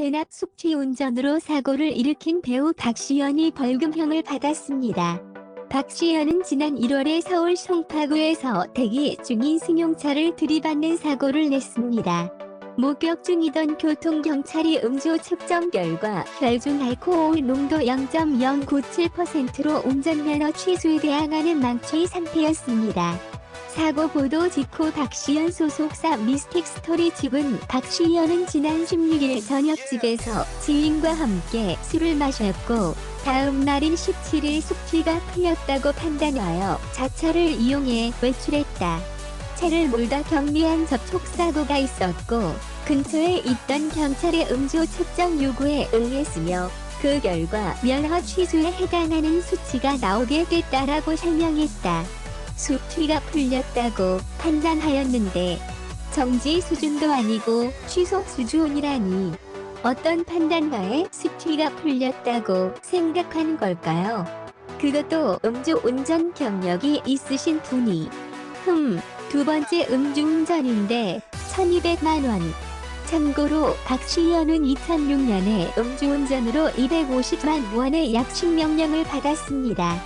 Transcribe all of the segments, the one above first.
대납 숙취 운전으로 사고를 일으킨 배우 박시연이 벌금형을 받았습니다. 박시연은 지난 1월에 서울 송파구에서 대기 중인 승용차를 들이받는 사고를 냈습니다. 목격 중이던 교통경찰이 음주 측정 결과 혈중 알코올 농도 0.097%로 운전면허 취소에 대항하는 만취 상태였습니다. 사고 보도 직후 박시연 소속사 미스틱스토리 측은 박시연은 지난 16일 저녁 집에서 지인과 함께 술을 마셨고 다음 날인 17일 숙취가 풀렸다고 판단하여 자차를 이용해 외출했다. 차를 몰다 경미한 접촉사고가 있었고 근처에 있던 경찰의 음주 측정 요구에 응했으며 그 결과 면허 취소에 해당하는 수치가 나오게 됐다라고 설명했다. 숙취가 풀렸다고 판단하였는데 정지 수준도 아니고 취소 수준이라니 어떤 판단하에 숙취가 풀렸다고 생각한 걸까요? 그것도 음주운전 경력이 있으신 분이 두 번째 음주운전인데 1200만 원. 참고로 박시연은 2006년에 음주운전으로 250만 원의 약식명령을 받았습니다.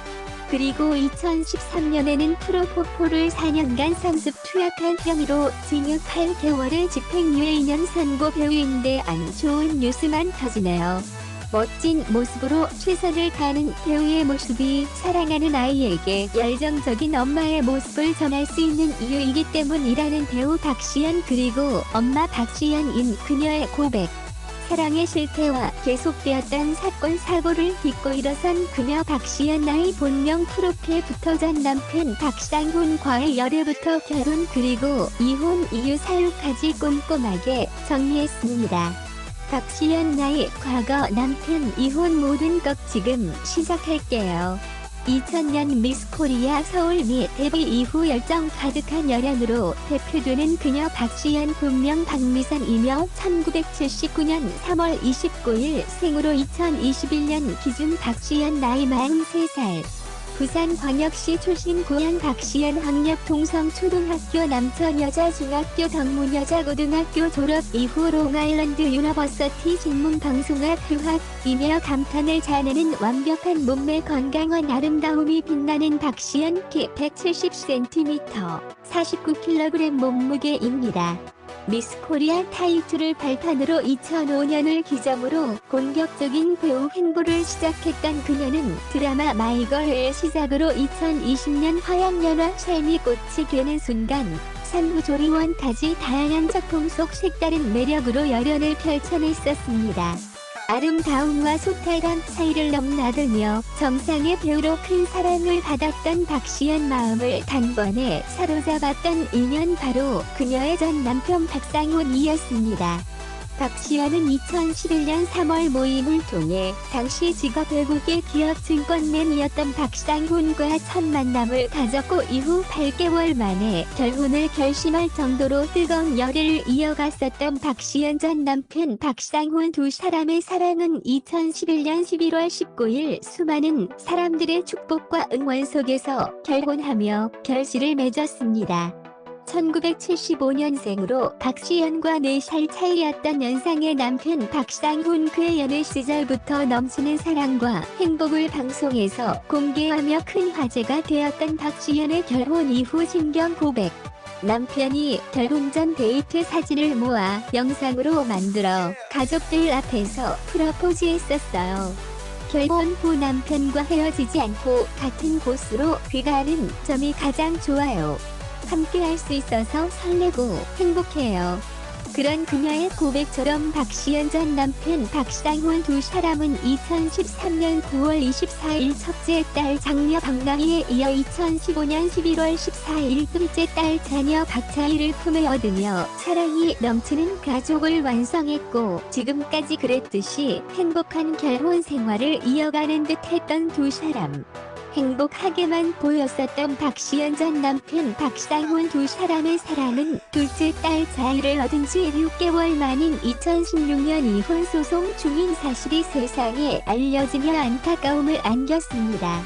그리고 2013년에는 프로포폴을 4년간 상습 투약한 혐의로 징역 8개월의 집행유예 2년 선고. 배우인데 안 좋은 뉴스만 터지네요. 멋진 모습으로 최선을 다하는 배우의 모습이 사랑하는 아이에게 열정적인 엄마의 모습을 전할 수 있는 이유이기 때문이라는 배우 박시연 그리고 엄마 박시연인 그녀의 고백. 사랑의 실패와 계속되었던 사건 사고를 딛고 일어선 그녀 박시연 나이 본명 프로필부터 전 남편 박상훈과의 열애부터 결혼 그리고 이혼 이유 사유까지 꼼꼼하게 정리했습니다. 박시연 나이, 과거, 남편, 이혼 모든 것 지금 시작할게요. 2000년 미스 코리아 서울 미 데뷔 이후 열정 가득한 열연으로 대표되는 그녀 박시연 본명 박미선이며 1979년 3월 29일 생으로 2021년 기준 박시연 나이 43살. 부산광역시 출신 고향 박시연 학력 동성초등학교 남천여자중학교 덕문여자고등학교 졸업 이후 롱아일랜드 유니버시티 진문방송학 휴학이며 감탄을 자아내는 완벽한 몸매 건강한 아름다움이 빛나는 박시연 키 170cm 49kg 몸무게입니다. 미스 코리아 타이틀을 발판으로 2005년을 기점으로 본격적인 배우 행보를 시작했던 그녀는 드라마 마이걸을 시작으로 2020년 화양연화 삶이 꽃이 되는 순간 산후조리원까지 다양한 작품 속 색다른 매력으로 열연을 펼쳐냈었습니다. 아름다움과 소탈한 사이를 넘나들며 정상의 배우로 큰 사랑을 받았던 박시연 마음을 단번에 사로잡았던 인연 바로 그녀의 전 남편 박상훈이었습니다. 박시연은 2011년 3월 모임을 통해 당시 직업 외국의 기업 증권맨이었던 박상훈과 첫 만남을 가졌고 이후 8개월 만에 결혼을 결심할 정도로 뜨거운 열애를 이어갔었던 박시연 전 남편 박상훈 두 사람의 사랑은 2011년 11월 19일 수많은 사람들의 축복과 응원 속에서 결혼하며 결실을 맺었습니다. 1975년생으로 박시연과 4살 차이였던 연상의 남편 박상훈 그의 연애 시절부터 넘치는 사랑과 행복을 방송에서 공개하며 큰 화제가 되었던 박시연의 결혼 이후 진경 고백. 남편이 결혼 전 데이트 사진을 모아 영상으로 만들어 가족들 앞에서 프러포즈했었어요. 결혼 후 남편과 헤어지지 않고 같은 곳으로 귀가하는 점이 가장 좋아요. 함께 할 수 있어서 설레고 행복해요. 그런 그녀의 고백처럼 박시연 전 남편 박상훈 두 사람은 2013년 9월 24일 첫째 딸 장녀 박나희에 이어 2015년 11월 14일 둘째 딸 자녀 박차희를 품에 얻으며 사랑이 넘치는 가족을 완성했고 지금까지 그랬듯이 행복한 결혼 생활을 이어가는 듯했던 두 사람. 행복하게만 보였었던 박시연 전 남편 박상훈 두 사람의 사랑은 둘째 딸 자희를 얻은 지 6개월 만인 2016년 이혼 소송 중인 사실이 세상에 알려지며 안타까움을 안겼습니다.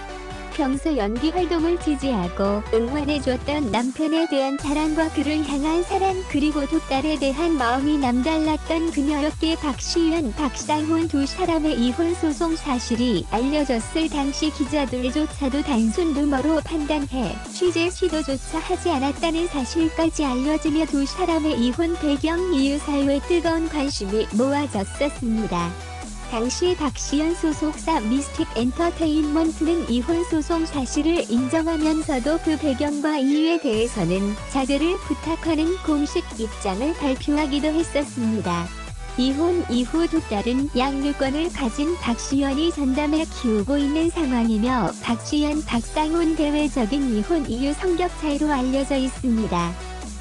평소 연기 활동을 지지하고 응원해줬던 남편에 대한 사랑과 그를 향한 사랑 그리고 두 딸에 대한 마음이 남달랐던 그녀였기에 박시연, 박상훈 두 사람의 이혼 소송 사실이 알려졌을 당시 기자들조차도 단순 루머로 판단해 취재 시도조차 하지 않았다는 사실까지 알려지며 두 사람의 이혼 배경 이유 사유에 뜨거운 관심이 모아졌었습니다. 당시 박시연 소속사 미스틱 엔터테인먼트는 이혼 소송 사실을 인정하면서도 그 배경과 이유에 대해서는 자제를 부탁하는 공식 입장을 발표하기도 했었습니다. 이혼 이후 두 딸은 양육권을 가진 박시연이 전담해 키우고 있는 상황이며 박시연, 박상훈 대외적인 이혼 이유 성격 차이로 알려져 있습니다.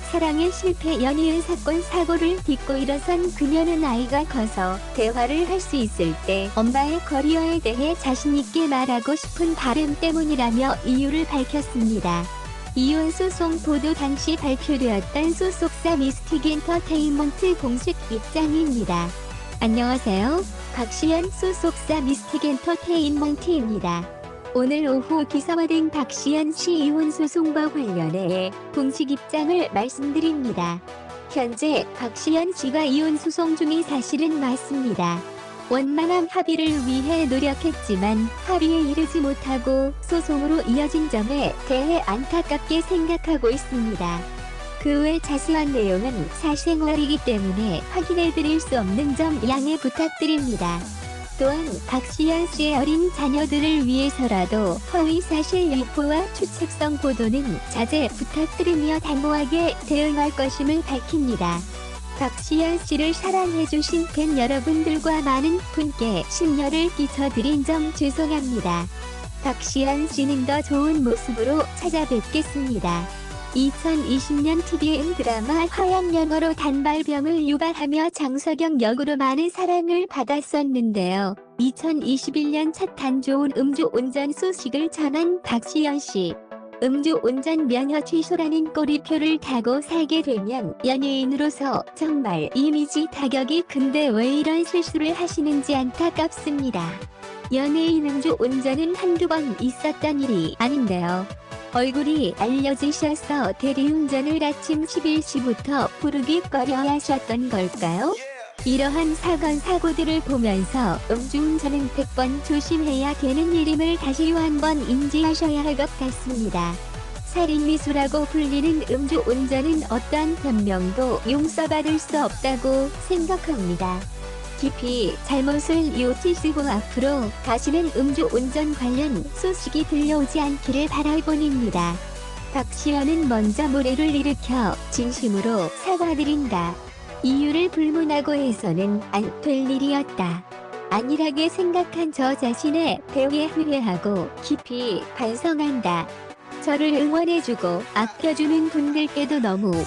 사랑의 실패 연이은 사건 사고를 딛고 일어선 그녀는 아이가 커서 대화를 할 수 있을 때 엄마의 커리어에 대해 자신있게 말하고 싶은 바람 때문이라며 이유를 밝혔습니다. 이혼 소송 보도 당시 발표되었던 소속사 미스틱 엔터테인먼트 공식 입장입니다. 안녕하세요. 박시연 소속사 미스틱 엔터테인먼트입니다. 오늘 오후 기사화된 박시연 씨 이혼 소송과 관련해 공식 입장을 말씀드립니다. 현재 박시연 씨가 이혼 소송 중인 사실은 맞습니다. 원만한 합의를 위해 노력했지만 합의에 이르지 못하고 소송으로 이어진 점에 대해 안타깝게 생각하고 있습니다. 그 외 자세한 내용은 사생활이기 때문에 확인해드릴 수 없는 점 양해 부탁드립니다. 또한 박시연 씨의 어린 자녀들을 위해서라도 허위사실 유포와 추측성 보도는 자제 부탁드리며 단호하게 대응할 것임을 밝힙니다. 박시연 씨를 사랑해주신 팬 여러분들과 많은 분께 심려를 끼쳐드린 점 죄송합니다. 박시연 씨는 더 좋은 모습으로 찾아뵙겠습니다. 2020년 TVN 드라마 화양연화로 단발병을 유발하며 장석영 역으로 많은 사랑을 받았었는데요. 2021년 첫 안 좋은 음주운전 소식을 전한 박시연 씨. 음주운전 면허 취소라는 꼬리표를 타고 살게 되면 연예인으로서 정말 이미지 타격이 큰데 왜 이런 실수를 하시는지 안타깝습니다. 연예인 음주운전은 한두 번 있었던 일이 아닌데요. 얼굴이 알려지셔서 대리운전을 아침 11시부터 부르깃거려 하셨던 걸까요? 이러한 사건 사고들을 보면서 음주운전은 100번 조심해야 되는 일임을 다시 한번 인지하셔야 할 것 같습니다. 살인미수라고 불리는 음주운전은 어떠한 변명도 용서받을 수 없다고 생각합니다. 깊이 잘못을 뉘우치시고 앞으로 다시는 음주운전 관련 소식이 들려오지 않기를 바랄뿐입니다. 박시연은 먼저 물의를 일으켜 진심으로 사과드린다. 이유를 불문하고 해서는 안 될 일이었다. 안일하게 생각한 저 자신의 배우에 후회하고 깊이 반성한다. 저를 응원해주고 아껴주는 분들께도 너무